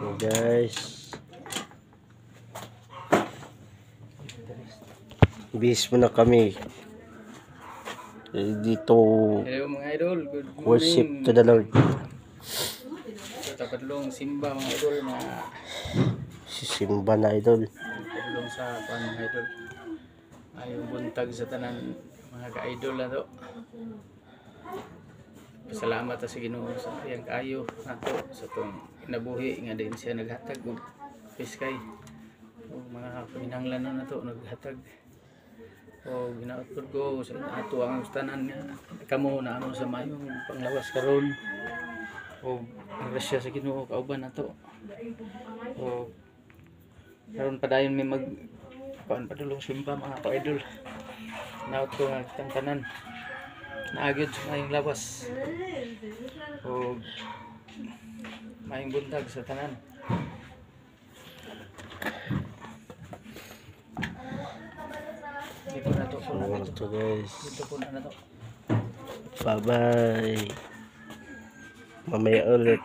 Guys, bis muna kami dito. Hello mga idol, good morning. Worship to the Lord. Tapadlong simba mga idol na Sisimba na idol. tapadlong sa mga idol. Ayong buntag sa tanan mga ka-idol na to. Pasalamat sa Ginoo sa iyang kaayo nato sa tong kinabuhi nga din siya naghatag og piskay. O mga pinanglan na to naghatag. O ginautod ko sa ato ang tanan nga kamo na ano sa mayong panglawas karon. O ang grasya sa Ginoo kauban nato. O karon padayon may mag kuan padulong simba mga ka-idol. Naut ko nga kitang tanan. Naagid sa mayong lawas. O mayong buntag sa tanan. Dito na to. So guys, Dito po na to. bye bye. Mamaya ulit.